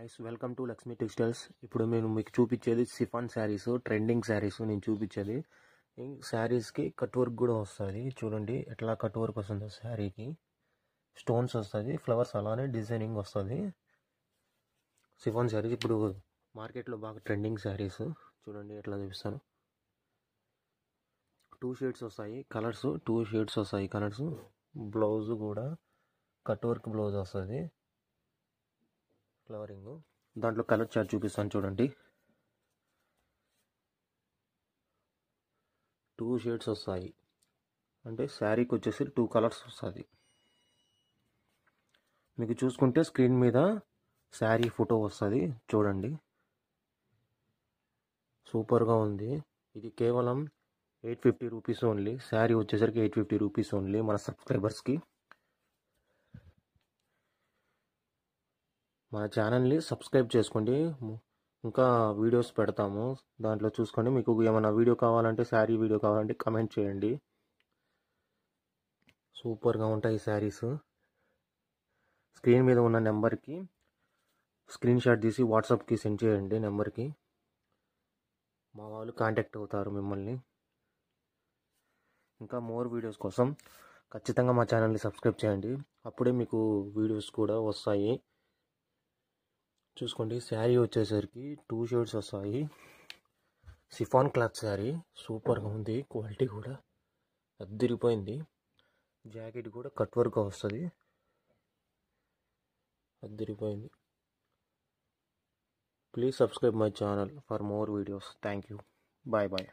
Guys welcome to Lakshmi textiles. ఇప్పుడు నేను మీకు చూపించేది సిఫాన్ శారీస్, ట్రెండింగ్ శారీస్ నేను చూపించేది. ఈ శారీస్కి కట్ వర్క్ కూడా వస్తుంది. చూడండి ఎట్లా కట్ వర్క్ వస్తుందో, శారీకి స్టోన్స్ వస్తుంది, ఫ్లవర్స్ అలానే డిజైనింగ్ వస్తుంది. సిఫాన్ శారీస్ ఇప్పుడు మార్కెట్లో బాగా ట్రెండింగ్ శారీస్. చూడండి ఎట్లా చూపిస్తాను. 2 షేడ్స్ వస్తాయి కలర్స్, 2 షేడ్స్ వస్తాయి కలర్స్. బ్లౌజ్ కూడా కట్ వర్క్ బ్లౌజ్ వస్తుంది, ఫ్లవరింగ్. దాంట్లో కలర్ చార్ట్ చూపిస్తాను చూడండి. 2 షేడ్స్ వస్తాయి, అంటే శారీకి వచ్చేసి 2 కలర్స్ వస్తుంది. మీకు చూసుకుంటే స్క్రీన్ మీద శారీ ఫోటో వస్తుంది చూడండి. సూపర్గా ఉంది. ఇది కేవలం 850 రూపీస్ ఓన్లీ. శారీ వచ్చేసరికి 850 రూపీస్ ఓన్లీ మన సబ్స్క్రైబర్స్కి. మన ఛానల్ని సబ్స్క్రైబ్ చేసుకోండి, ఇంకా వీడియోస్ పెడతాము దాంట్లో చూసుకొని. మీకు ఏమైనా వీడియో కావాలంటే, శారీ వీడియో కావాలంటే కమెంట్ చేయండి. సూపర్గా ఉంటాయి శారీస్. స్క్రీన్ మీద ఉన్న నెంబర్కి స్క్రీన్ షాట్ తీసి వాట్సాప్కి సెండ్ చేయండి. నెంబర్కి మా వాళ్ళు కాంటాక్ట్ అవుతారు మిమ్మల్ని. ఇంకా మోర్ వీడియోస్ కోసం ఖచ్చితంగా మా ఛానల్ని సబ్స్క్రైబ్ చేయండి, అప్పుడే మీకు వీడియోస్ కూడా వస్తాయి. చూసుకోండి, శారీ వచ్చేసరికి 2 షేడ్స్ వస్తాయి. సిఫాన్ క్లాత్ శారీ సూపర్గా ఉంది, క్వాలిటీ కూడా అద్దరిపోయింది. జాకెట్ కూడా కట్ వర్క్ వస్తుంది, అద్దరిపోయింది. Please subscribe my channel for more videos. Thank you. Bye bye.